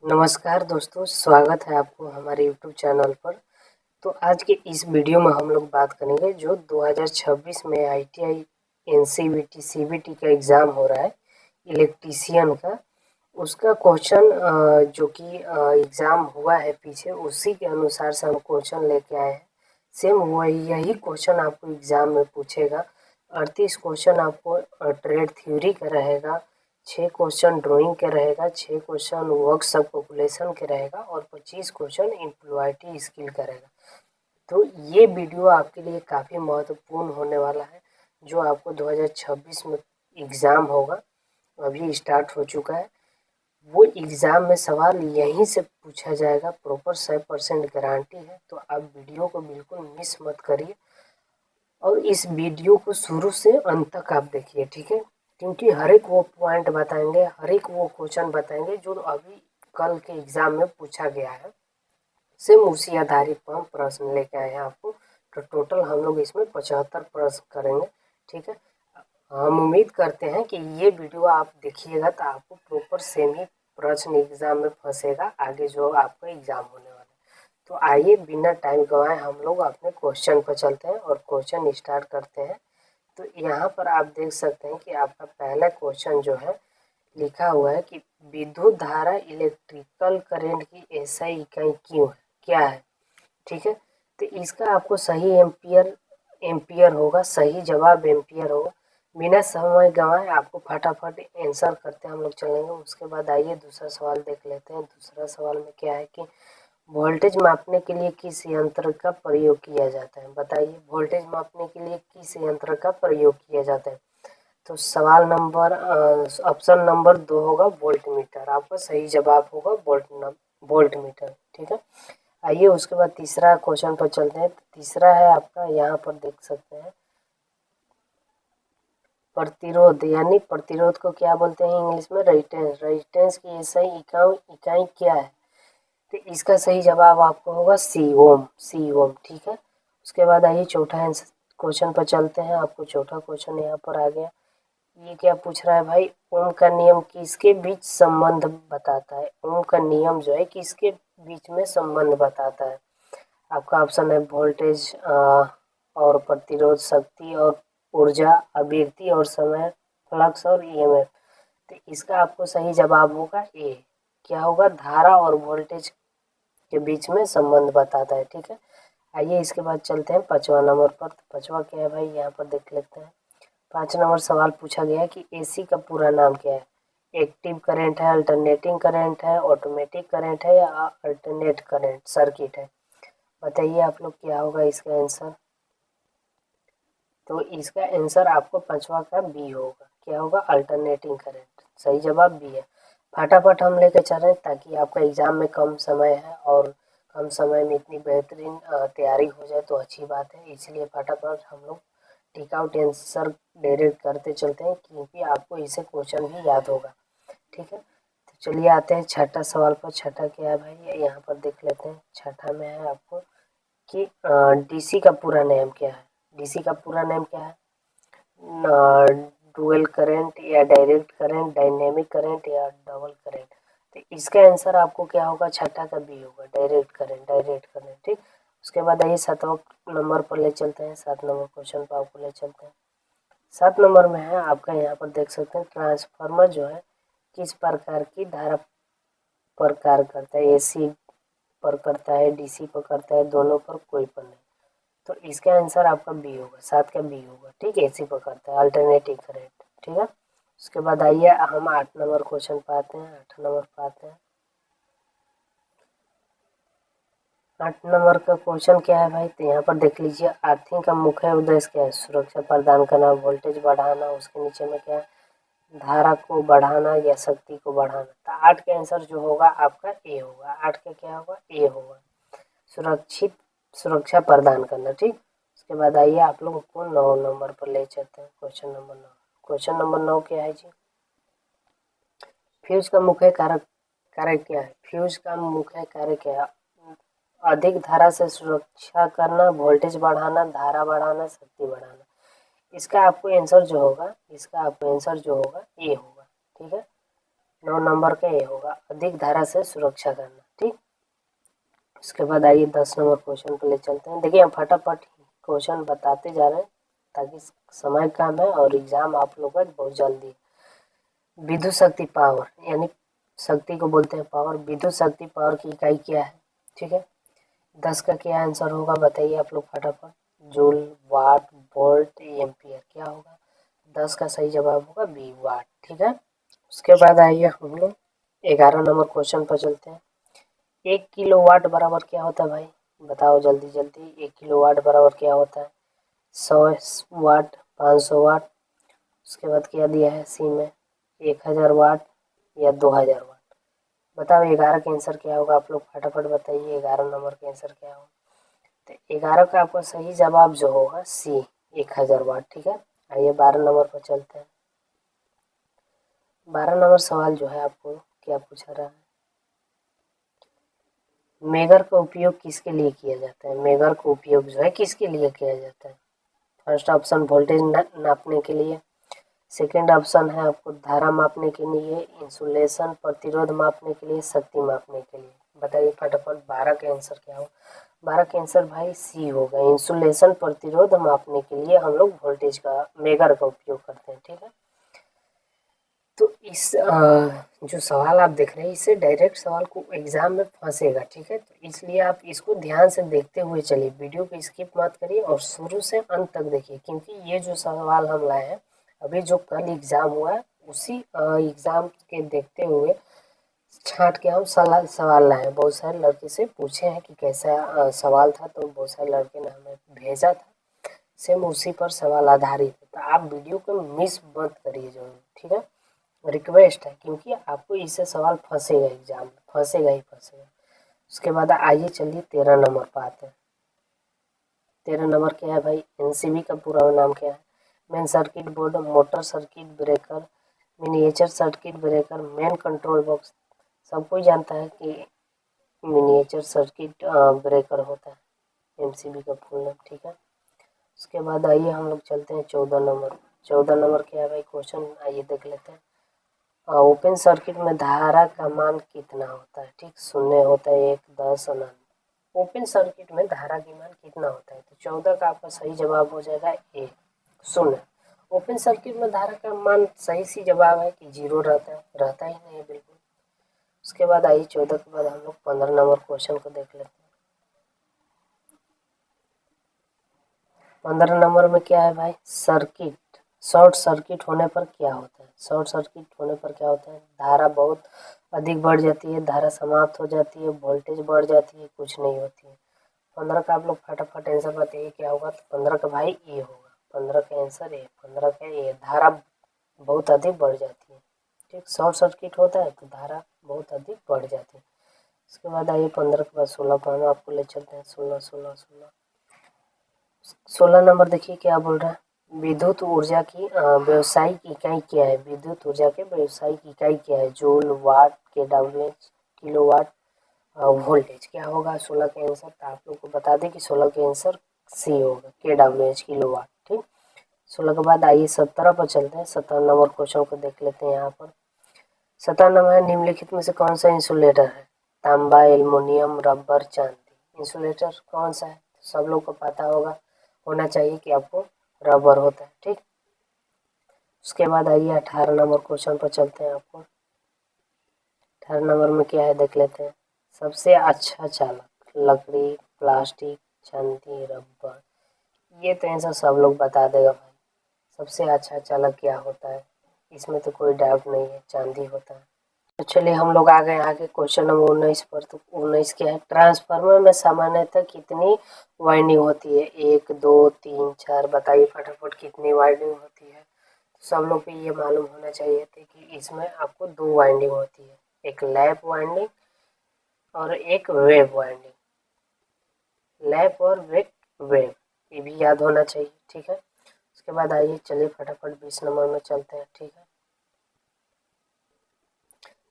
नमस्कार दोस्तों, स्वागत है आपको हमारे यूट्यूब चैनल पर। तो आज के इस वीडियो में हम लोग बात करेंगे जो 2026 में आईटीआई एनसीवीटी सीबीटी का एग्ज़ाम हो रहा है इलेक्ट्रीशियन का। उसका क्वेश्चन जो कि एग्ज़ाम हुआ है पीछे, उसी के अनुसार से हम क्वेश्चन लेके आए हैं। सेम वही यही क्वेश्चन आपको एग्ज़ाम में पूछेगा। 38 क्वेश्चन आपको ट्रेड थ्योरी का रहेगा, 6 क्वेश्चन ड्राइंग के रहेगा, 6 क्वेश्चन वर्कशॉप पॉपुलेशन के रहेगा और 25 क्वेश्चन एम्प्लॉयटी स्किल का रहेगा। तो ये वीडियो आपके लिए काफ़ी महत्वपूर्ण होने वाला है। जो आपको 2026 में एग्ज़ाम होगा, अभी स्टार्ट हो चुका है, वो एग्ज़ाम में सवाल यहीं से पूछा जाएगा। प्रॉपर 100% गारंटी है। तो आप वीडियो को बिल्कुल मिस मत करिए और इस वीडियो को शुरू से अंत तक आप देखिए, ठीक है? क्योंकि हर एक वो पॉइंट बताएंगे, हर एक वो क्वेश्चन बताएंगे जो अभी कल के एग्ज़ाम में पूछा गया है। सेम उसी आधारित पर हम प्रश्न लेके आए हैं आपको। तो टोटल हम लोग इसमें 75 प्रश्न करेंगे, ठीक है? हम उम्मीद करते हैं कि ये वीडियो आप देखिएगा तो आपको प्रॉपर सेम ही प्रश्न एग्ज़ाम में फंसेगा आगे जो आपका एग्ज़ाम होने वाला है। तो आइए बिना टाइम गंवाए हम लोग अपने क्वेश्चन पर चलते हैं और क्वेश्चन स्टार्ट करते हैं। तो यहाँ पर आप देख सकते हैं कि आपका पहला क्वेश्चन जो है लिखा हुआ है कि विद्युत धारा इलेक्ट्रिकल करंट की एसआई इकाई क्यों है, क्या है, ठीक है? तो इसका आपको सही एम्पियर होगा, सही जवाब एम्पियर होगा। बिना समय गंवाए आपको फटाफट आंसर करते हम लोग चलेंगे। उसके बाद आइए दूसरा सवाल देख लेते हैं। दूसरा सवाल में क्या है कि वोल्टेज मापने के लिए किस यंत्र का प्रयोग किया जाता है? बताइए, वोल्टेज मापने के लिए किस यंत्र का प्रयोग किया जाता है? तो सवाल नंबर ऑप्शन नंबर 2 होगा वोल्ट मीटर। आपका सही जवाब होगा वोल्ट मीटर, ठीक है? आइए उसके बाद तीसरा क्वेश्चन पर चलते हैं। तीसरा है आपका, यहाँ पर देख सकते हैं, प्रतिरोध, यानी प्रतिरोध को क्या बोलते हैं इंग्लिश में? रेजिस्टेंस। रेजिस्टेंस की एसआई इकाई क्या है? तो इसका सही जवाब आपको होगा सी ओम, सी ओम, ठीक है? उसके बाद आइए चौथा क्वेश्चन पर चलते हैं। आपको चौथा क्वेश्चन यहाँ पर आ गया। ये क्या पूछ रहा है भाई? ओम का नियम किसके बीच संबंध बताता है? ओम का नियम जो है किसके बीच में संबंध बताता है? आपका ऑप्शन है वोल्टेज और प्रतिरोध, शक्ति और ऊर्जा, आवृत्ति और समय, फ्लक्स और ईएमएफ। तो इसका आपको सही जवाब होगा ए। क्या होगा? धारा और वोल्टेज के बीच में संबंध बताता है, ठीक है? आइए इसके बाद चलते हैं 5वां नंबर पर। तो 5वां क्या है भाई, यहाँ पर देख लेते हैं। 5 नंबर सवाल पूछा गया है कि एसी का पूरा नाम क्या है? एक्टिव करंट है, अल्टरनेटिंग करंट है, ऑटोमेटिक करंट है या अल्टरनेट करंट सर्किट है? बताइए आप लोग क्या होगा इसका आंसर? तो इसका आंसर आपको 5वां का बी होगा। क्या होगा? Alternating current. सही जवाब बी है। फटाफट हम लेके चल रहे हैं ताकि आपका एग्जाम में कम समय है और कम समय में इतनी बेहतरीन तैयारी हो जाए तो अच्छी बात है। इसलिए फटाफट हम लोग टिक आउट आंसर डायरेक्ट करते चलते हैं क्योंकि आपको इसे क्वेश्चन भी याद होगा, ठीक है? तो चलिए आते हैं छठा सवाल पर। छठा क्या है भाई, यहाँ पर देख लेते हैं। छठा में है आपको कि डीसी का पूरा नेम क्या है? डीसी का पूरा नेम क्या है? डुअल करंट या डायरेक्ट करंट, डायनेमिक करंट या डबल करंट? तो इसका आंसर आपको क्या होगा? छठा का बी होगा, डायरेक्ट करंट, डायरेक्ट करंट, ठीक? उसके बाद आइए 7वां नंबर पर ले चलते हैं। 7 नंबर क्वेश्चन पर आपको ले चलते हैं। 7 नंबर में है आपका, यहाँ पर देख सकते हैं, ट्रांसफार्मर जो है किस प्रकार की धारा पर कार्य करता है? एसी पर करता है, डीसी पर करता है, दोनों पर, कोई पर नहीं? तो इसका आंसर आपका बी होगा, 7 का बी होगा, ठीक है? एसी पर करता है, अल्टरनेटिव करंट, ठीक है? उसके बाद आइए हम 8 नंबर क्वेश्चन पर आते हैं। 8 नंबर पर आते हैं। 8 नंबर का क्वेश्चन क्या है भाई? तो यहाँ पर देख लीजिए, अर्थिंग का मुख्य उद्देश्य क्या है? सुरक्षा प्रदान करना, वोल्टेज बढ़ाना, उसके नीचे में क्या है? धारा को बढ़ाना या शक्ति को बढ़ाना। तो 8 का आंसर जो होगा आपका ए होगा। 8 का क्या होगा? ए होगा, सुरक्षा प्रदान करना, ठीक? उसके बाद आइए आप लोगों को 9 नंबर पर ले चलते हैं। Question number 9। क्वेश्चन नंबर 9 क्या है जी? फ्यूज का मुख्य कार्य क्या है? फ्यूज का मुख्य कार्य क्या है? अधिक धारा से सुरक्षा करना, वोल्टेज बढ़ाना, धारा बढ़ाना, शक्ति बढ़ाना। इसका आपको आंसर जो होगा, इसका आपको आंसर जो होगा ए होगा, ठीक है? 9 नंबर का ये होगा, अधिक धारा से सुरक्षा करना। ठीक, उसके बाद आइए 10 नंबर क्वेश्चन पे ले चलते हैं। देखिए हम फटाफट क्वेश्चन बताते जा रहे हैं ताकि समय कम है और एग्जाम आप लोग का बहुत जल्दी। विद्युत शक्ति पावर, यानी शक्ति को बोलते हैं पावर। विद्युत शक्ति पावर की इकाई क्या है? ठीक है, 10 का क्या आंसर होगा बताइए आप लोग फटाफट। जूल, वाट, वोल्ट, एम्पियर क्या होगा? 10 का सही जवाब होगा बी, वाट। ठीक है, उसके बाद आइए हम लोग 11 नंबर क्वेश्चन पर चलते हैं। 1 किलोवाट बराबर क्या होता है भाई? बताओ जल्दी जल्दी। 1 किलोवाट बराबर क्या होता है? 100 वाट, 500 वाट, उसके बाद क्या दिया है सी में, 1000 वाट या 2000 वाट। बताओ 11 का आंसर क्या होगा? आप लोग फटाफट बताइए 11 नंबर का आंसर क्या होगा। तो 11 का आपका सही जवाब जो होगा सी, 1000 वाट। ठीक है, आइए 12 नंबर पर चलते हैं। 12 नंबर सवाल जो है आपको क्या पूछा रहा है? मेगर का उपयोग किसके लिए किया जाता है? मेगर का उपयोग जो है किसके लिए किया जाता है? फर्स्ट ऑप्शन वोल्टेज नापने के लिए, सेकेंड ऑप्शन है आपको धारा मापने के लिए, इंसुलेशन प्रतिरोध मापने के लिए, शक्ति मापने के लिए। बताइए फटाफट 12 का आंसर क्या हो? 12 का आंसर भाई सी होगा, इंसुलेशन प्रतिरोध मापने के लिए हम लोग वोल्टेज का मेगर का उपयोग करते हैं। ठीक है, तो इस जो सवाल आप देख रहे हैं इससे डायरेक्ट सवाल को एग्जाम में फंसेगा। ठीक है, तो इसलिए आप इसको ध्यान से देखते हुए चलिए, वीडियो को स्किप मत करिए और शुरू से अंत तक देखिए, क्योंकि ये जो सवाल हम लाए हैं अभी जो कल एग्जाम हुआ है उसी एग्जाम के देखते हुए छांट के हम सवाल लाए हैं। बहुत सारे लड़के से पूछे हैं कि कैसा सवाल था, तो बहुत सारे लड़के ने हमें भेजा था, सेम उसी पर सवाल आधारित है। तो आप वीडियो को मिस मत करिए जरूर। ठीक है, रिक्वेस्ट है, क्योंकि आपको इससे सवाल फंसेगा, एग्जाम में फंसेगा ही फंसेगा। उसके बाद आइए चलिए 13 नंबर पर आते हैं। 13 नंबर क्या है भाई? एनसीबी का पूरा नाम क्या है? Main circuit board, motor circuit breaker, miniature circuit breaker, main control box. सब कोई जानता है कि मिनिएचर सर्किट ब्रेकर होता है एमसीबी का फुल नाम। ठीक है, उसके बाद आइए हम लोग चलते हैं 14 नंबर। 14 नंबर क्या है भाई क्वेश्चन, आइए देख लेते हैं। ओपन सर्किट में धारा का मान कितना होता है? ठीक, शून्य होता है, 1, 10, अनंत। ओपन सर्किट में धारा की मान कितना होता है? तो 14 का आपका सही जवाब हो जाएगा ए, शून्य। ओपन सर्किट में धारा का मान सही सी जवाब है कि 0 रहता है, रहता ही नहीं है बिल्कुल। उसके बाद आइए 14 के बाद हम लोग 15 नंबर क्वेश्चन को देख लेते हैं। 15 नंबर में क्या है भाई? सर्किट, शॉर्ट सर्किट होने पर क्या होता है? शॉर्ट सर्किट होने पर क्या होता है? धारा बहुत अधिक बढ़ जाती है, धारा समाप्त हो जाती है, वोल्टेज बढ़ जाती है, कुछ नहीं होती है। 15 का आप लोग फटाफट आंसर बताइए क्या होगा? तो 15 का भाई ए होगा, 15 का आंसर ए, 15 का ए, धारा बहुत अधिक बढ़ जाती है। ठीक, शॉर्ट सर्किट होता है तो धारा बहुत अधिक बढ़ जाती है। उसके बाद आइए 15 के बाद 16 पर हम आपको ले चलते हैं। 16 16 16 16 नंबर देखिए क्या बोल रहा है? विद्युत ऊर्जा की व्यावसायिक इकाई क्या है? विद्युत ऊर्जा के व्यावसायिक इकाई क्या है? जूल, वाट, केडब्ल्यूएच, किलोवाट, वोल्टेज क्या होगा 16 का आंसर? तो आप लोग को बता दें कि 16 का आंसर सी होगा, केडब्ल्यूएच, किलोवाट। ठीक, 16 के बाद आइए 17 पर चलते हैं। 17 नंबर क्वेश्चन को देख लेते हैं यहाँ पर। 17 नंबर है, निम्नलिखित में से कौन सा इंसुलेटर है? तांबा, एल्युमिनियम, रबर, चांदी। इंसुलेटर कौन सा है? सब लोग को पता होना चाहिए कि आपको रबर होता है। ठीक, उसके बाद आइए 18 नंबर क्वेश्चन पर चलते हैं। आपको 18 नंबर में क्या है देख लेते हैं। सबसे अच्छा चालक, लकड़ी, प्लास्टिक, चांदी, रबर। ये तो आंसर सब लोग बता देगा भाई। सबसे अच्छा चालक क्या होता है? इसमें तो कोई डाउट नहीं है, चांदी होता है। तो चलिए हम लोग आ गए आगे क्वेश्चन नंबर 19 पर। तो 19 क्या है? ट्रांसफार्मर में सामान्यतः कितनी वाइंडिंग होती है? 1, 2, 3, 4। बताइए फटाफट कितनी वाइंडिंग होती है? सब लोग को ये मालूम होना चाहिए थे कि इसमें आपको 2 वाइंडिंग होती है, एक लैप वाइंडिंग और एक वेव वाइंडिंग। लैप और वेव, ये भी याद होना चाहिए। ठीक है, उसके बाद आइए चलिए फटाफट 20 नंबर में चलते हैं। ठीक है,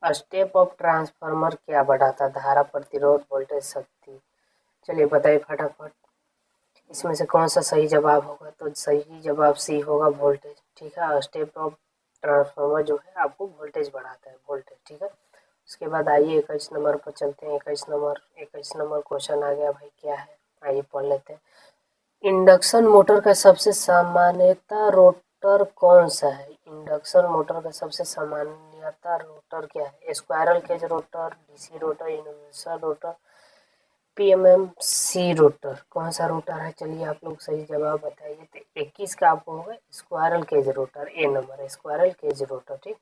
स्टेप ऑफ ट्रांसफार्मर क्या बढ़ाता? धारा, प्रतिरोध, वोल्टेज, शक्ति। चलिए बताइए फटाफट इसमें से कौन सा सही जवाब होगा? तो सही जवाब सी होगा, वोल्टेज। ठीक है, स्टेप ऑफ ट्रांसफार्मर जो है आपको वोल्टेज बढ़ाता है, वोल्टेज, ठीक है। उसके बाद आइए 21 नंबर पर चलते हैं। 21 नंबर क्वेश्चन आ गया भाई, क्या है आइए पढ़ लेते हैं। इंडक्शन मोटर का सबसे सामान्यतः रोटर कौन सा है? इंडक्शन मोटर का सबसे सामान्यतः रोटर क्या है? Squirrel cage rotor, DC rotor, universal rotor, PMMC rotor. कौन सा रोटर है? चलिए आप लोग सही जवाब बताइए। तो 21 का आपको होगा स्क्वायरल केज रोटर, ए नंबर है स्क्वायरल केज रोटर, ठीक।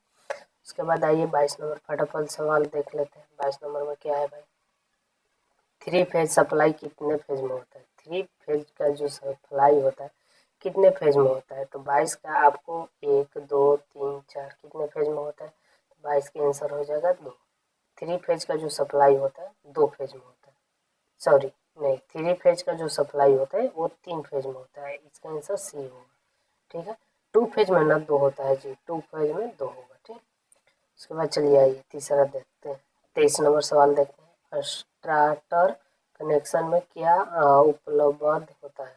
उसके बाद आइए 22 नंबर, फटाफट सवाल देख लेते हैं। 22 नंबर में क्या है भाई? थ्री फेज सप्लाई कितने फेज में होता है? थ्री फेज का जो सप्लाई होता है कितने फेज में होता है? तो 22 का आपको 1 2 3 4 कितने फेज में होता है? तो 22 का आंसर हो जाएगा 2। थ्री फेज का जो सप्लाई होता है 2 फेज में होता है, सॉरी नहीं, थ्री फेज का जो सप्लाई होता है वो 3 फेज में होता है। इसका आंसर सी होगा, ठीक है। 2 फेज में ना 2 होता है जी, 2 फेज में 2 होगा, ठीक। उसके बाद चलिए आइए तीसरा देखते हैं। 23 नंबर सवाल देखते हैं। स्टार्टर कनेक्शन में क्या उपलब्ध होता है?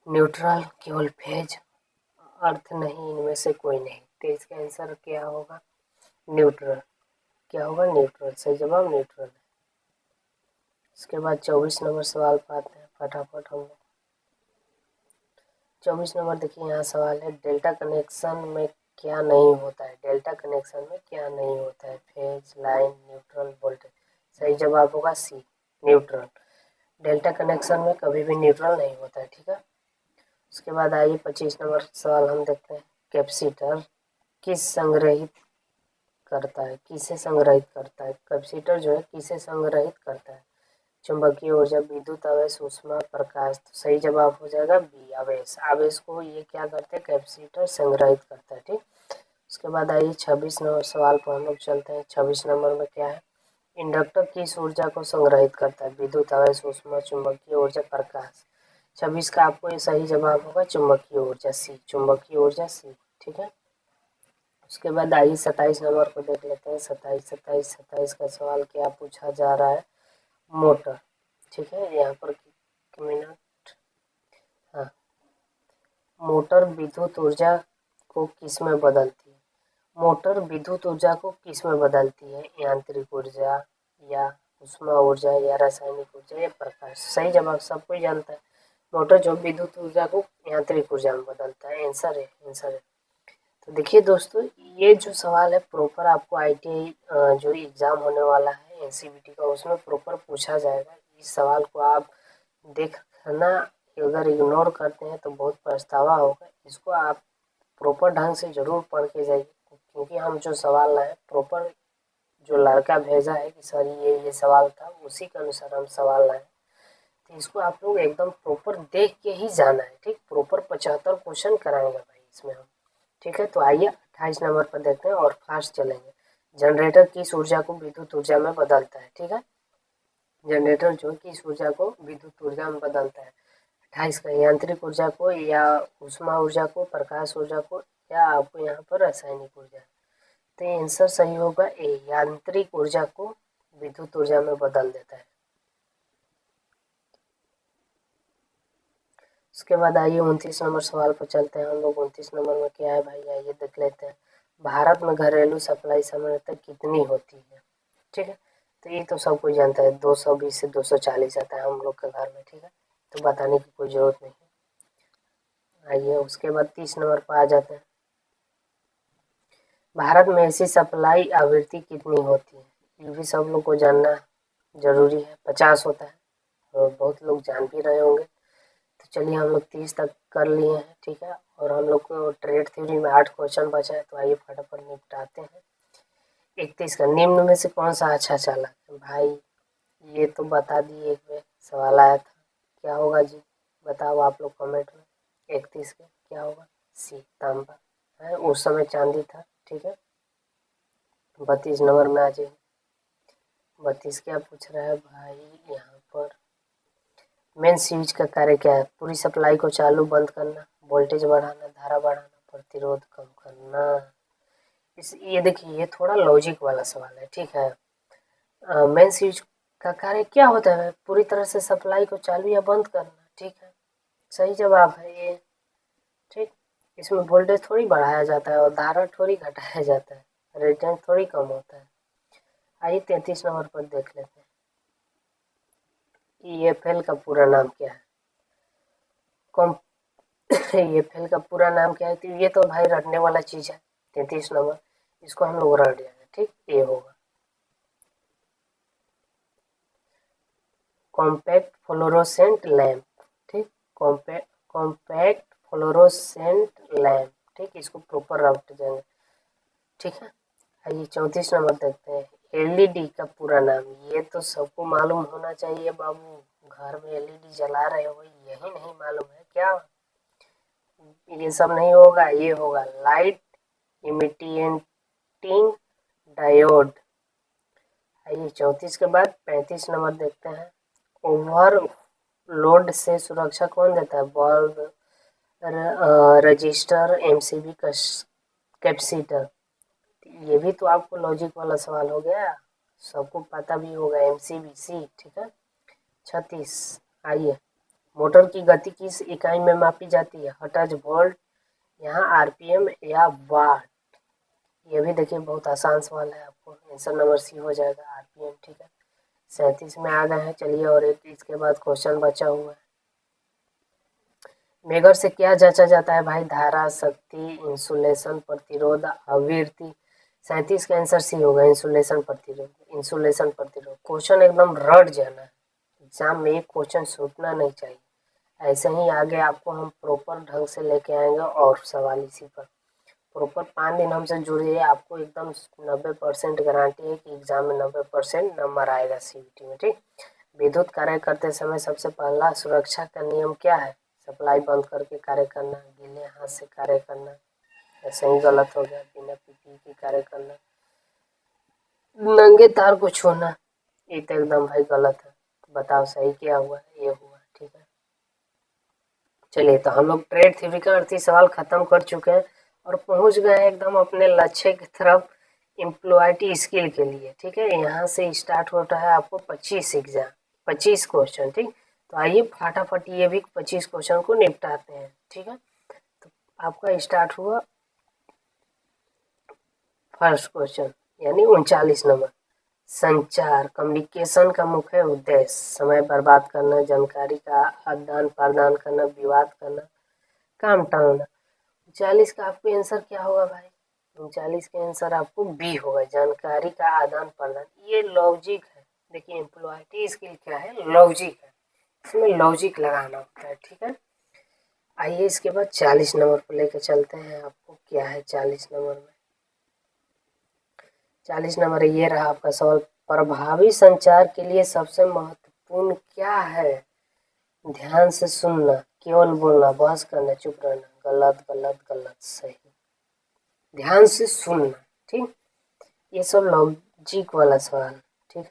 न्यूट्रल, केवल फेज, अर्थ नहीं, इनमें से कोई नहीं। तो इसका आंसर क्या होगा? न्यूट्रल। क्या होगा? न्यूट्रल, सही जवाब न्यूट्रल है। इसके बाद 24 नंबर सवाल पाते हैं फटाफट हम लोग। 24 नंबर देखिए, यहाँ सवाल है डेल्टा कनेक्शन में क्या नहीं होता है? डेल्टा कनेक्शन में क्या नहीं होता है? Phase, line, neutral, voltage. सही जवाब होगा सी, न्यूट्रल। डेल्टा कनेक्शन में कभी भी न्यूट्रल नहीं होता है, ठीक है। उसके बाद आइए 25 नंबर सवाल हम देखते हैं। कैपेसिटर किस संग्रहित करता है? किसे संग्रहित करता है? कैपेसिटर जो है किसे संग्रहित करता है? चुंबकीय ऊर्जा, विद्युत आवेश, ऊष्मा, प्रकाश। तो सही जवाब हो जाएगा बी, आवेश। आवेश को ये क्या करते हैं? कैपेसिटर संग्रहित करता है, ठीक। उसके बाद आइए 26 नंबर सवाल पर हम लोग चलते हैं। 26 नंबर में क्या है? इंडक्टर किस ऊर्जा को संग्रहित करता है? विद्युत आवेश, ऊष्मा, चुंबकीय ऊर्जा, प्रकाश। 26 का आपको ये सही जवाब होगा चुंबकीय ऊर्जा, सी, चुंबकीय ऊर्जा सी, ठीक है। उसके बाद आइए 27 नंबर को देख लेते हैं। 27 का सवाल क्या पूछा जा रहा है? मोटर, ठीक है। यहाँ पर मिनट, हाँ, मोटर विद्युत ऊर्जा को किस में बदलती है? मोटर विद्युत ऊर्जा को किस में बदलती है? यांत्रिक ऊर्जा या ऊष्मा ऊर्जा या रासायनिक ऊर्जा या प्रकाश। सही जवाब सब कोई जानता है, मोटर जो विद्युत ऊर्जा को यांत्रिक ऊर्जा में बदलता है। आंसर है, आंसर है। तो देखिए दोस्तों, ये जो सवाल है प्रॉपर आपको आईटीआई जो एग्ज़ाम होने वाला है एनसीवीटी का, उसमें प्रॉपर पूछा जाएगा। इस सवाल को आप देखना, अगर इग्नोर करते हैं तो बहुत पछतावा होगा। इसको आप प्रॉपर ढंग से ज़रूर पढ़ के जाइए, क्योंकि हम जो सवाल लाए प्रॉपर, जो लड़का भेजा है कि सर ये सवाल था, उसी के अनुसार हम सवाल लाए। तो इसको आप लोग एकदम प्रॉपर देख के ही जाना है, ठीक। प्रॉपर 75 क्वेश्चन कराएंगे भाई इसमें हम, ठीक है। तो आइए 28 नंबर पर देखते हैं और फास्ट चलेंगे। जनरेटर किस ऊर्जा को विद्युत ऊर्जा में बदलता है? ठीक है, जनरेटर जो किस ऊर्जा को विद्युत ऊर्जा में बदलता है? 28 का यांत्रिक ऊर्जा को या ऊष्मा ऊर्जा को, प्रकाश ऊर्जा को, या आपको यहाँ पर रासायनिक ऊर्जा। तो आंसर सही होगा ए, यांत्रिक ऊर्जा को विद्युत ऊर्जा में बदल देता है। उसके बाद आइए 29 नंबर सवाल पर चलते हैं हम लोग। 29 नंबर में क्या है भाई, आइए देख लेते हैं। भारत में घरेलू सप्लाई सामान्यतः कितनी होती है? ठीक है, तो ये तो सब कोई जानता है, 220 से 240 आता है हम लोग के घर में, ठीक है। तो बताने की कोई ज़रूरत नहीं है। आइए उसके बाद 30 नंबर पर आ जाते हैं। भारत में ऐसी सप्लाई आवृत्ति कितनी होती है? ये भी सब लोग को जानना जरूरी है। 50 होता है और बहुत लोग जान भी रहे होंगे। तो चलिए हम लोग 30 तक कर लिए हैं, ठीक है। और हम लोग को ट्रेड थ्योरी में 8 क्वेश्चन बचा है, तो आइए फटाफट निपटाते हैं। 31 का, निम्न में से कौन सा अच्छा चालक है? भाई ये तो बता दिए, एक में सवाल आया था, क्या होगा जी? बताओ आप लोग कमेंट में। 31 का क्या होगा? सी, तांबा है, उस समय चांदी था, ठीक है। 32 नंबर में आ जाइए। 32 क्या पूछ रहा है भाई यहाँ पर? मेन स्विच का कार्य क्या है? पूरी सप्लाई को चालू बंद करना, वोल्टेज बढ़ाना, धारा बढ़ाना, प्रतिरोध कम करना। इस ये देखिए, ये थोड़ा लॉजिक वाला सवाल है, ठीक है। मेन स्विच का कार्य क्या होता है? पूरी तरह से सप्लाई को चालू या बंद करना, ठीक है। सही जवाब है ये, ठीक। इसमें वोल्टेज थोड़ी बढ़ाया जाता है और धारा थोड़ी घटाया जाता है, रेजिस्टेंस थोड़ी कम होता है। आइए 33 नंबर पर देख लेते हैं। EFL का पूरा नाम क्या है? EFL का पूरा नाम क्या है? तो ये तो भाई रटने वाला चीज है। 33 नंबर इसको हम लोग रट जाएंगे, ठीक, ये होगा कॉम्पैक्ट फ्लोरोसेंट लैम्प, ठीक, कॉम्पैक्ट फ्लोरोसेंट लैम्प, ठीक, इसको प्रॉपर रट जाएंगे, ठीक है। आइए 34 नंबर देखते हैं। LED का पूरा नाम, ये तो सबको मालूम होना चाहिए बाबू, घर में LED जला रहे हो, यही नहीं मालूम है क्या? ये सब नहीं होगा, ये होगा लाइट इमिटेटिंग डायोड। आइए 34 के बाद 35 नंबर देखते हैं। ओवरलोड से सुरक्षा कौन देता है? Bulb, register, MCB capacitor. ये भी तो आपको लॉजिक वाला सवाल हो गया, सबको पता भी होगा MCBC, ठीक है। 36, आइए मोटर की गति किस इकाई में मापी जाती है? हर्ट्ज, वोल्ट, यहाँ RPM या वाट। ये भी देखिए बहुत आसान सवाल है, आपको आंसर नंबर C हो जाएगा, RPM, ठीक है। 37 में आ गए हैं, चलिए और एक इसके बाद क्वेश्चन बचा हुआ है। मेगर से क्या जांचा जाता है भाई? धारा, शक्ति, इंसुलेशन, प्रतिरोध, आवृत्ति। 37 का आंसर C होगा, इंसुलेशन प्रतिरोध। इंसुलेशन प्रतिरोध क्वेश्चन एकदम रट जाना है, एग्जाम में एक क्वेश्चन छूटना नहीं चाहिए। ऐसे ही आगे आपको हम प्रॉपर ढंग से लेके आएंगे और सवाल इसी पर प्रॉपर 5 दिन हमसे जुड़िए, आपको एकदम 90% गारंटी है कि एग्जाम में 90% नंबर आएगा CBT में, ठीक। विद्युत कार्य करते समय सबसे पहला सुरक्षा का नियम क्या है? सप्लाई बंद करके कार्य करना, गीले हाथ से कार्य करना, ऐसे ही गलत हो गया, बिना PPE की कार्य करना, नंगे तार को छूना, ये तो एकदम भाई गलत है। बताओ सही क्या हुआ? ये हुआ, ठीक है। चलिए तो हम लोग ट्रेड थ्योरी का 38 सवाल खत्म कर चुके हैं और पहुंच गए हैं एकदम अपने लक्ष्य की तरफ, एम्प्लॉयटी स्किल के लिए, ठीक है। यहाँ से स्टार्ट होता है आपको 25 एग्जाम, 25 क्वेश्चन, ठीक। तो आइए फटाफट ये भी 25 क्वेश्चन को निपटाते हैं, ठीक है। तो आपका स्टार्ट हुआ फर्स्ट क्वेश्चन, यानी 39 नंबर। संचार, कम्युनिकेशन का मुख्य उद्देश्य समय बर्बाद करना, जानकारी का आदान प्रदान करना, विवाद करना, काम टालना। 39 का आपको आंसर क्या होगा भाई? 39 का आंसर आपको B होगा, जानकारी का आदान प्रदान। ये लॉजिक है, देखिए एम्प्लॉयटी स्किल क्या है? लॉजिक है, इसमें लॉजिक लगाना होता है, ठीक है। आइए इसके बाद 40 नंबर पर लेकर चलते हैं आपको, क्या है 40 नंबर में? 40 नंबर ये रहा आपका सवाल। प्रभावी संचार के लिए सबसे महत्वपूर्ण क्या है? ध्यान से सुनना, केवल बोलना, बहस करना, चुप रहना। गलत गलत गलत, सही। ध्यान से सुनना, ठीक। ये सब लॉजिक वाला सवाल, ठीक।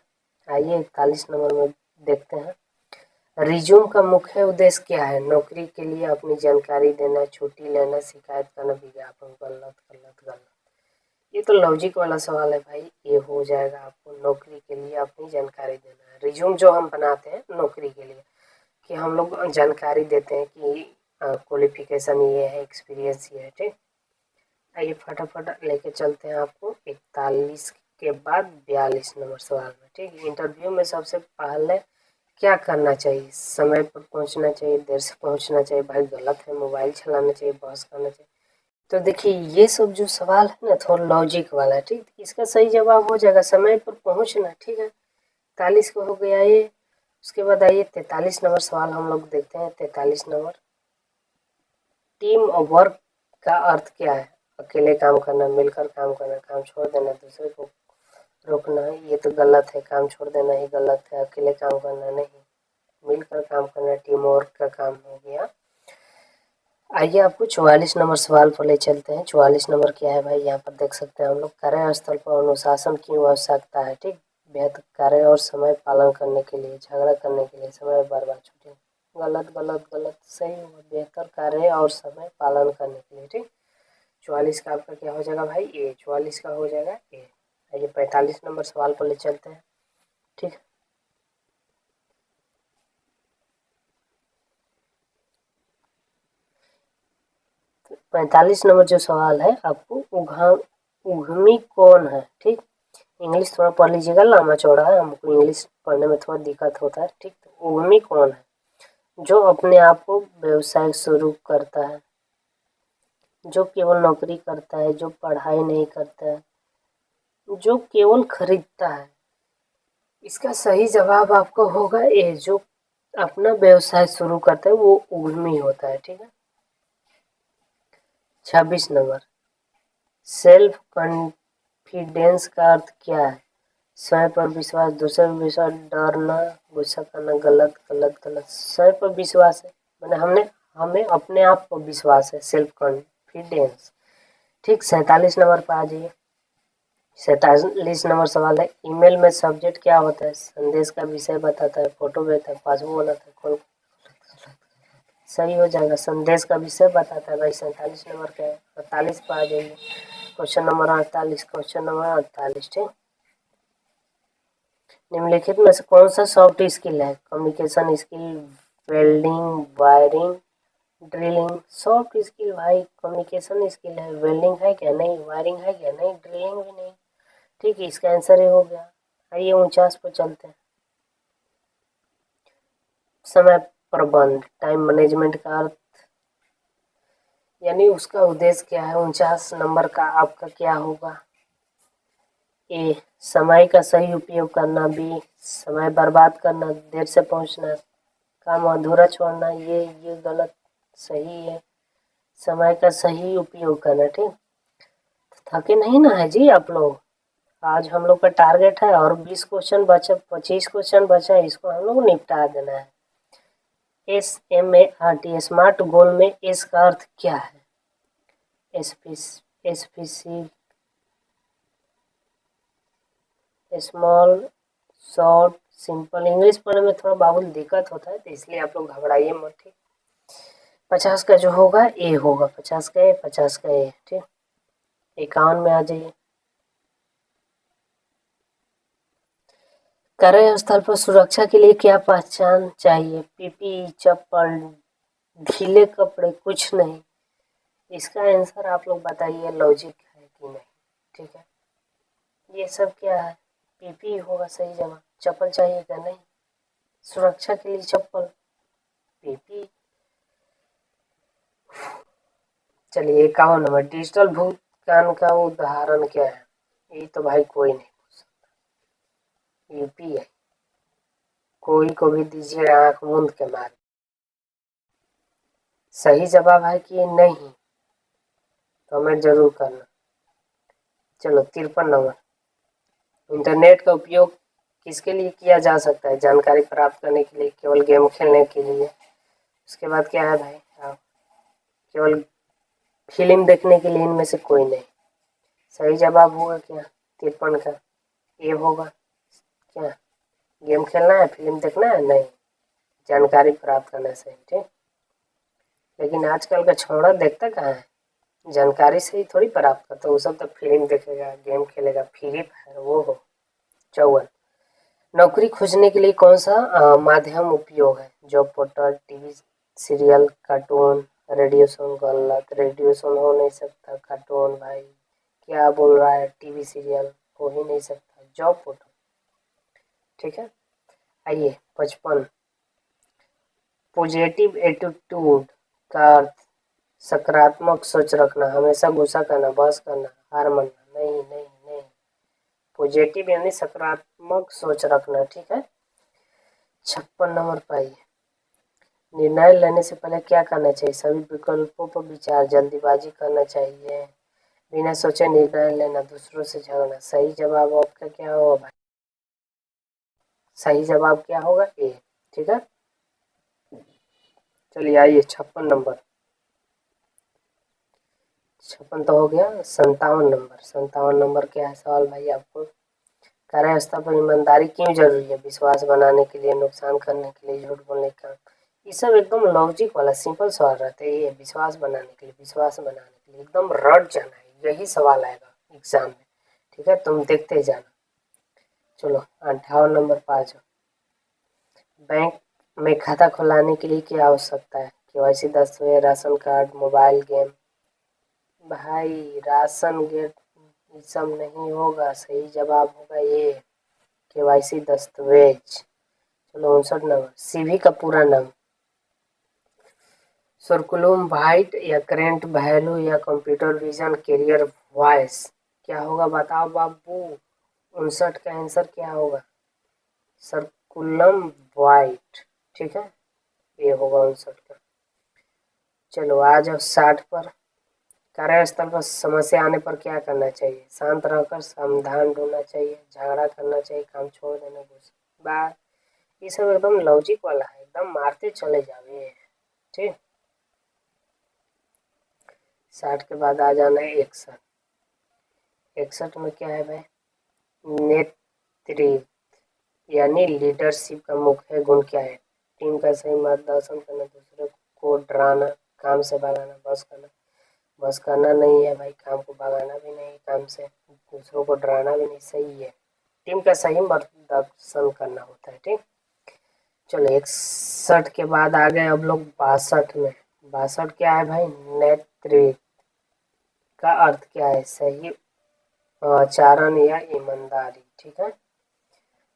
आइए 41 नंबर में देखते हैं। रिज्यूम का मुख्य उद्देश्य क्या है? नौकरी के लिए अपनी जानकारी देना, छुट्टी लेना, शिकायत करना, विज्ञापन। गलत गलत गलत, ये तो लॉजिक वाला सवाल है भाई, ये हो जाएगा आपको। नौकरी के लिए अपनी जानकारी देना है, रिज्यूम जो हम बनाते हैं नौकरी के लिए, कि हम लोग जानकारी देते हैं कि क्वालिफिकेशन ये है, एक्सपीरियंस ये है, ठीक। आइए फटाफट लेके चलते हैं आपको 41 के बाद 42 नंबर सवाल में, ठीक। इंटरव्यू में सबसे पहले क्या करना चाहिए? समय पर पहुंचना चाहिए, देर से पहुंचना चाहिए? भाई गलत है, मोबाइल चलाना चाहिए, बहस करना चाहिए? तो देखिए ये सब जो सवाल है ना थोड़ा लॉजिक वाला है, ठीक। इसका सही जवाब हो जाएगा समय पर पहुंचना, ठीक है। 43 को हो गया ये। उसके बाद आइए 43 नंबर सवाल हम लोग देखते हैं। 43 नंबर, टीम और वर्क का अर्थ क्या है? अकेले काम करना, मिलकर काम करना, काम छोड़ देना, दूसरे को रोकना। ये तो गलत है, काम छोड़ देना ही गलत है, अकेले काम करना नहीं, मिलकर काम करना, टीम वर्क का काम हो गया। आइए आपको 44 नंबर सवाल पर ले चलते हैं। 44 नंबर क्या है भाई? यहाँ पर देख सकते हैं हम लोग, कार्यस्थल पर अनुशासन की आवश्यकता है, ठीक। बेहतर कार्य और समय पालन करने के लिए, झगड़ा करने के लिए, समय बर्बाद, छुट्टी। गलत गलत गलत, सही होगा, बेहतर कार्य और समय पालन करने के लिए, ठीक। 44 का आपका क्या हो जाएगा भाई? ए। 44 का हो जाएगा ए। आइए 45 नंबर सवाल पर ले चलते हैं, ठीक। 45 नंबर जो सवाल है आपको, उद्यमी कौन है। ठीक, इंग्लिश थोड़ा पढ़ लीजिएगा, लंबा चौड़ा है, हमको इंग्लिश पढ़ने में थोड़ा दिक्कत होता है। ठीक, तो उद्यमी कौन है? जो अपने आप को व्यवसाय शुरू करता है, जो केवल नौकरी करता है, जो पढ़ाई नहीं करता है, जो केवल खरीदता है। इसका सही जवाब आपको होगा ए, जो अपना व्यवसाय शुरू करता है वो उद्यमी होता है। ठीक है। 26 नंबर, सेल्फ कॉन्फिडेंस का अर्थ क्या है? स्वयं पर विश्वास, दूसरे पर विश्वास, डरना, गुस्सा करना। गलत गलत गलत। स्वयं पर विश्वास है, मैंने हमें अपने आप पर विश्वास है, सेल्फ कॉन्फिडेंस। ठीक, 47 नंबर पर आ जाइए। 47 नंबर सवाल है, ईमेल में सब्जेक्ट क्या होता है? संदेश का विषय बताता है, फोटो भेजता है, पासबुक बनाता है। कौन सही हो जाएगा? संदेश का विषय बताता है भाई। 47 नंबर का है। 48 पर आ जाइए। Question number 48। Question number 48। ठीक, निम्नलिखित में से कौन सा सॉफ्ट स्किल है? Communication skill, welding, wiring, drilling. Soft skill भाई कम्युनिकेशन स्किल है। वेल्डिंग है क्या? नहीं। वायरिंग है क्या? नहीं। ड्रिलिंग भी नहीं। ठीक है, इसका आंसर ये हो गया। आइए 49 पर चलते हैं। समय प्रबंध, टाइम मैनेजमेंट का अर्थ यानी उसका उद्देश्य क्या है? 49 नंबर का आपका क्या होगा? ए, समय का सही उपयोग करना। बी, समय बर्बाद करना, देर से पहुंचना, काम अधूरा छोड़ना। ये गलत। सही है, समय का सही उपयोग करना। ठीक, थके नहीं ना है जी आप लोग? आज हम लोग का टारगेट है और 20 क्वेश्चन बचा, 25 क्वेश्चन बचा है, इसको हम लोग निपटा देना है। SMART, स्मार्ट गोल में एस का अर्थ क्या है? Specific, small, short, simple. English पढ़ने में थोड़ा बहुत दिक्कत होता है, तो इसलिए आप लोग घबराइए मत। ठीक, 50 का जो होगा ए होगा। 50 का ए, 50 का ए। ठीक, 51 में आ जाइए। कार्यस्थल पर सुरक्षा के लिए क्या पहचान चाहिए? पीपीई, चप्पल, ढीले कपड़े, कुछ नहीं। इसका आंसर आप लोग बताइए, लॉजिक है कि नहीं। ठीक है, ये सब क्या है? पीपीई होगा सही जगह। चप्पल चाहिए क्या? नहीं। सुरक्षा के लिए चप्पल, पीपीई। चलिए 51 नंबर, डिजिटल भुगतान का उदाहरण क्या है? ये तो भाई कोई नहीं पूछ सकता। यूपीआई, कोई को भी दीजिए आंख मूंद के मार। सही जवाब है कि नहीं, कमेंट जरूर करना। चलो 53 नंबर, इंटरनेट का उपयोग किसके लिए किया जा सकता है? जानकारी प्राप्त करने के लिए, केवल गेम खेलने के लिए। उसके बाद क्या है भाई? केवल फिल्म देखने के लिए। इनमें से कोई नहीं। सही जवाब होगा क्या 53 का? ये होगा क्या? गेम खेलना है, फिल्म देखना है? नहीं, जानकारी प्राप्त करना। सही। ठीक, लेकिन आजकल का छोड़ा देखता कहाँ है? जानकारी से ही थोड़ी प्राप्त करता। वो सब तो फिल्म देखेगा, गेम खेलेगा, फ्री फायर वो हो। 54, नौकरी खोजने के लिए कौन सा माध्यम उपयोग है? Job portal, TV serial, cartoon, radio song. गलत, रेडियो सॉन्ग हो नहीं सकता। कार्टून भाई क्या बोल रहा है? टीवी सीरियल हो ही नहीं सकता। Job portal. ठीक है, आइए 55, पॉजिटिव एटीट्यूड का अर्थ सकारात्मक सोच रखना, हमेशा गुस्सा करना, बहस करना, हार मानना। नहीं नहीं नहीं, पॉजिटिव यानी सकारात्मक सोच रखना। ठीक है, 56 नंबर पाइए, निर्णय लेने से पहले क्या करना चाहिए? सभी विकल्पों पर विचार, जल्दीबाजी करना चाहिए, बिना सोचे निर्णय लेना, दूसरों से झगड़ना। सही जवाब आपका क्या होगा भाई? सही जवाब क्या होगा? ए। ठीक है, चलिए आइए 56 नंबर। 56 तो हो गया। 57 नंबर, 57 नंबर क्या है सवाल भाई आपको? कार्यस्थल पर ईमानदारी क्यों जरूरी है? विश्वास बनाने के लिए, नुकसान करने के लिए, झूठ बोलने का। ये सब एकदम लॉजिक वाला सिंपल सवाल रहता है। ये विश्वास बनाने के लिए, विश्वास बनाने के लिए एकदम रट जाना है, यही सवाल आएगा एग्जाम में। ठीक है, तुम देखते जाना। चलो 58 नंबर पर आ जाओ। बैंक में खाता खुलाने के लिए क्या आवश्यकता है? केवाईसी दस्तावेज, राशन कार्ड, मोबाइल, गेम। भाई राशन गेट ये सब नहीं होगा, सही जवाब होगा ये केवाईसी दस्तावेज। चलो 59 नंबर, सीवी का पूरा नाम। सर्कुलम वाइट या करेंट वैल्यू या कंप्यूटर विजन कैरियर वॉइस, क्या होगा बताओ बाबू। 59 का आंसर क्या होगा, सर्कुलम वाइट। ठीक है, ये होगा 59 का। चलो आ जाओ 60 पर। कार्यस्थल पर समस्या आने पर क्या करना चाहिए, शांत रहकर समाधान ढूंढना चाहिए, झगड़ा करना चाहिए, काम छोड़ देना, गुस्सा बात। ये सब एकदम लॉजिक वाला है, एकदम मारते चले जाओगे। ठीक, 60 के बाद आ जाना है 61। 61 में क्या है भाई, नेतृत्व यानी लीडरशिप का मुख्य गुण क्या है, टीम का सही मार्गदर्शन करना, दूसरे को डराना, काम से भगाना, बस करना। बस करना नहीं है भाई, काम को भगाना भी नहीं, काम से दूसरों को डराना भी नहीं, सही है। टीम का सही मार्गदर्शन करना होता है। ठीक, चलो 61 के बाद आ गए अब लोग 62 में। 62 क्या है भाई, नेतृत्व का अर्थ क्या है, सही आचरण या ईमानदारी। ठीक है,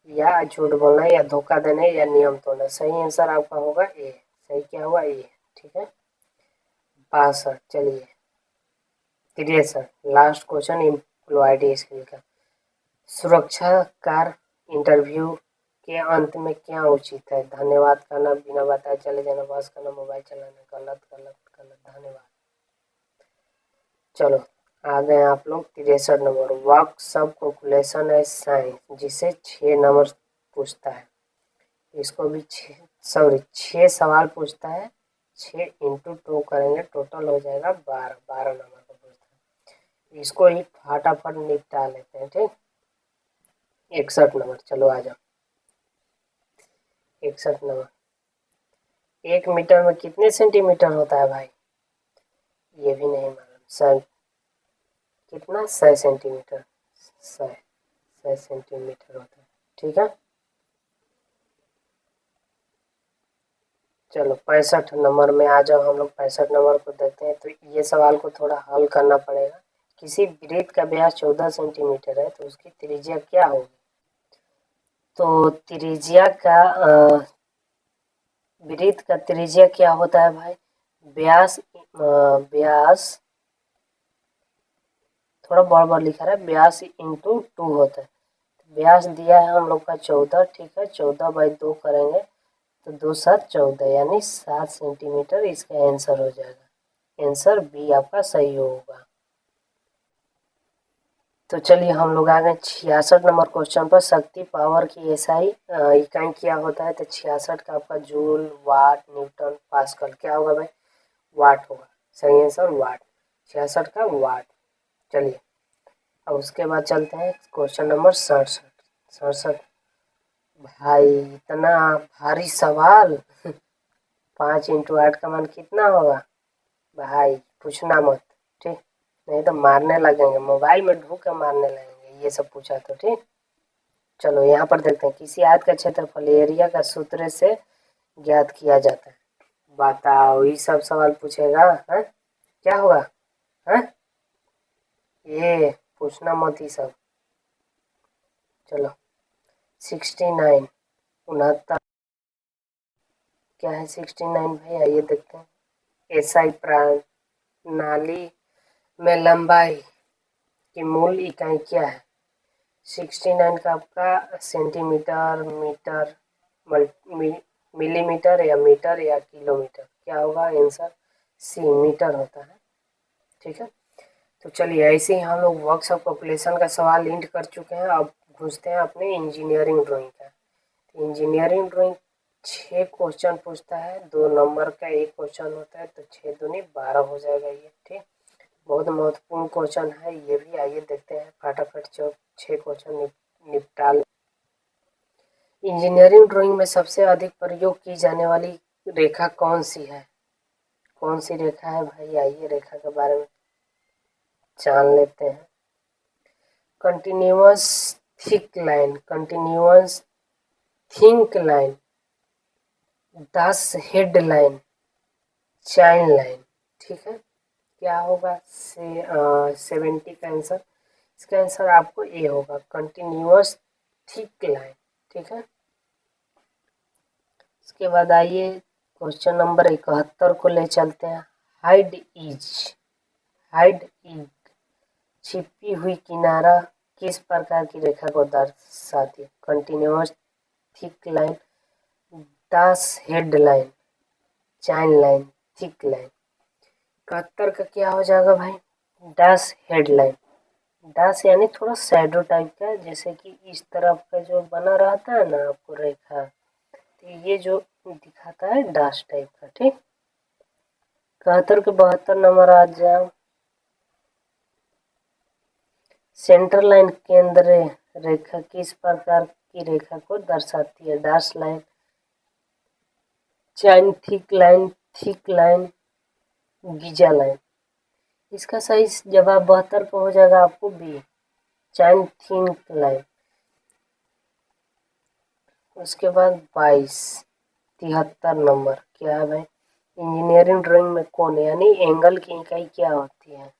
या झूठ बोलना या धोखा देना या नियम तोड़ना। सही आंसर आपका होगा ए, सही क्या हुआ ए। ठीक है, 62। चलिए 63, लास्ट क्वेश्चन एम्प्लॉयडी स्किल का। सुरक्षा कार इंटरव्यू के अंत में क्या उचित है, धन्यवाद करना, बिना बताए चले जाना, बस करना, मोबाइल चलाना। गलत गलत गलत, धन्यवाद। चलो आ गए आप लोग 63 नंबर, वर्क सब कैलकुलेशन है साइंस, जिसे 6 नंबर पूछता है। इसको भी 6 सवाल पूछता है, 6 इंटू 2 करेंगे टोटल हो जाएगा 12। 12 नंबर का पूछता है, इसको ही फटाफट निपटा लेते हैं। ठीक, 61 नंबर, चलो आ जाओ 61 नंबर। 1 मीटर में कितने सेंटीमीटर होता है भाई, ये भी नहीं मालूम। सर कितना, 6 सेंटीमीटर, 6 सेंटीमीटर होता है। ठीक है, चलो 65 नंबर में आ जाओ, हम लोग 65 नंबर को देखते हैं। तो ये सवाल को थोड़ा हल करना पड़ेगा। किसी वृत्त का व्यास 14 सेंटीमीटर है तो उसकी त्रिज्या क्या होगी। तो त्रिज्या का वृत्त का त्रिज्या क्या होता है भाई, व्यास व्यास थोड़ा बड़ बड़ लिखा है, व्यास इंटू 2 होता है। व्यास दिया है हम लोग का 14। ठीक है, 14/2 करेंगे तो 2 7 14 यानी 7 सेंटीमीटर इसका आंसर हो जाएगा। आंसर बी आपका सही होगा। तो चलिए हम लोग आ गए 66 नंबर क्वेश्चन पर। शक्ति पावर की एसआई इकाई क्या होता है, तो 66 का आपका जूल, वाट, न्यूटन, पास्कल, क्या होगा भाई, वाट होगा। सही आंसर वाट, 66 का वाट। चलिए अब उसके बाद चलते हैं क्वेश्चन नंबर 67। 67 भाई इतना भारी सवाल 5 इंटू 8 का मान कितना होगा भाई, पूछना मत। ठीक, नहीं तो मारने लगेंगे, मोबाइल में ढूक के मारने लगेंगे ये सब पूछा तो। ठीक, चलो यहाँ पर देखते हैं, किसी आयत का क्षेत्रफल एरिया का सूत्र से ज्ञात किया जाता है। बताओ, ये सब सवाल पूछेगा है? क्या होगा है, ये पूछना मत ही सब। चलो 69, 69 क्या है 69 भाई, आइए देखते हैं। एसआई प्रणाली में लंबाई की मूल इकाई क्या है। 69 का आपका सेंटीमीटर, मीटर, मिलीमीटर या मीटर या किलोमीटर, क्या होगा आंसर सी, मीटर होता है। ठीक है, तो चलिए ऐसे ही हम लोग वर्क्स ऑफ पॉपुलेशन का सवाल इंट कर चुके हैं। अब घुसते हैं अपने इंजीनियरिंग ड्राइंग का। इंजीनियरिंग ड्राइंग 6 क्वेश्चन पूछता है, 2 नंबर का एक क्वेश्चन होता है, तो 6 दूनी 12 हो जाएगा ये। ठीक, बहुत महत्वपूर्ण क्वेश्चन है ये भी, आइए देखते हैं फटाफट जो 6 क्वेश्चन निपटा। इंजीनियरिंग ड्राइंग में सबसे अधिक प्रयोग की जाने वाली रेखा कौन सी है, कौन सी रेखा है भाई, आइए रेखा के बारे में जान लेते हैं। Continuous thick line, continuous think line, 10 head line, child line. ठीक है, क्या होगा 70 का आंसर। इसका आंसर आपको ए होगा, कंटिन्यूअस थिक लाइन। ठीक है, इसके बाद आइए क्वेश्चन नंबर 71 को ले चलते हैं। हाइड इज छिपी हुई किनारा किस प्रकार की रेखा को दर्शाती है? Continuous thick line, dashed line, chain line, thick line. 71 का क्या हो जाएगा भाई? Dash head line. डैश यानी थोड़ा शैडो टाइप का, जैसे कि इस तरफ का जो बना रहता है ना आपको रेखा, तो ये जो दिखाता है डैश टाइप का। ठीक, 71 के 72 नंबर आ जाए। सेंटर लाइन केंद्र रेखा किस प्रकार की रेखा को दर्शाती है? Dash line, chain thick line, गीजा लाइन। इसका सही जवाब 72 का हो जाएगा आपको बी, चाइन थिन लाइन। उसके बाद 73 नंबर क्या है भाई? इंजीनियरिंग ड्राइंग में कोण यानी एंगल की इकाई क्या होती है?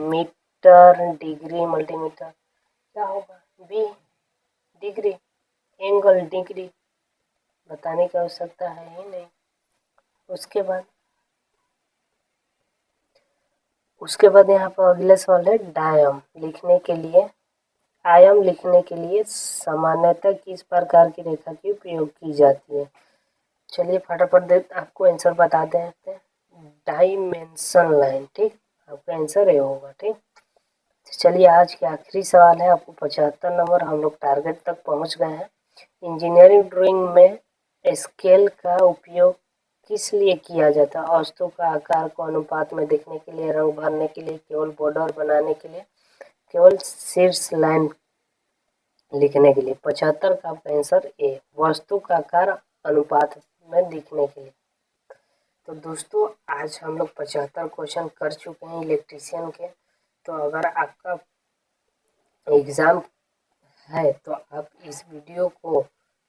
Meter, degree, multimeter. क्या होगा? B, degree. एंगल डिग्री, बताने की आवश्यकता है ही नहीं। उसके बाद यहाँ पर अगले सवाल है आयाम लिखने के लिए सामान्यतः किस प्रकार की रेखा की उपयोग की जाती है? चलिए फटाफट आपको आंसर बता देते हैं। Dimension line. ठीक, आपका आंसर ये होगा। ठीक, तो चलिए आज के आखिरी सवाल है, आपको 75 नंबर। हम लोग टारगेट तक पहुंच गए हैं। इंजीनियरिंग ड्राइंग में स्केल का उपयोग किस लिए किया जाता है? वस्तु का आकार को अनुपात में देखने के लिए, रंग भरने के लिए, केवल बॉर्डर बनाने के लिए, केवल शीर्ष लाइन लिखने के लिए। 75 का आपका आंसर ए, वस्तु का आकार अनुपात में दिखने के लिए। तो दोस्तों आज हम लोग 75 क्वेश्चन कर चुके हैं इलेक्ट्रीशियन के। तो अगर आपका एग्ज़ाम है तो आप इस वीडियो को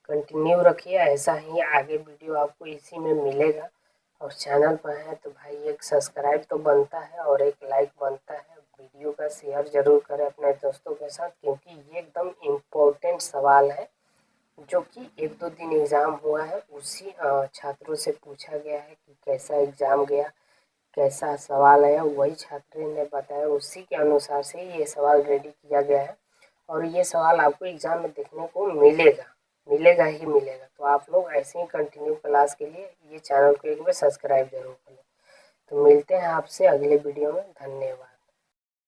कंटिन्यू रखिए, ऐसा ही आगे वीडियो आपको इसी में मिलेगा। और चैनल पर है तो भाई एक सब्सक्राइब तो बनता है और एक लाइक बनता है। वीडियो का शेयर ज़रूर करें अपने दोस्तों के साथ, क्योंकि ये एकदम इम्पोर्टेंट सवाल है जो कि 1-2 दिन एग्ज़ाम हुआ है, उसी छात्रों से पूछा गया है कि कैसा एग्ज़ाम गया, कैसा सवाल आया, वही छात्र ने बताया, उसी के अनुसार से ये सवाल रेडी किया गया है। और ये सवाल आपको एग्ज़ाम में देखने को मिलेगा ही मिलेगा। तो आप लोग ऐसे ही कंटिन्यू क्लास के लिए ये चैनल को एक बार सब्सक्राइब जरूर करें। तो मिलते हैं आपसे अगले वीडियो में। धन्यवाद।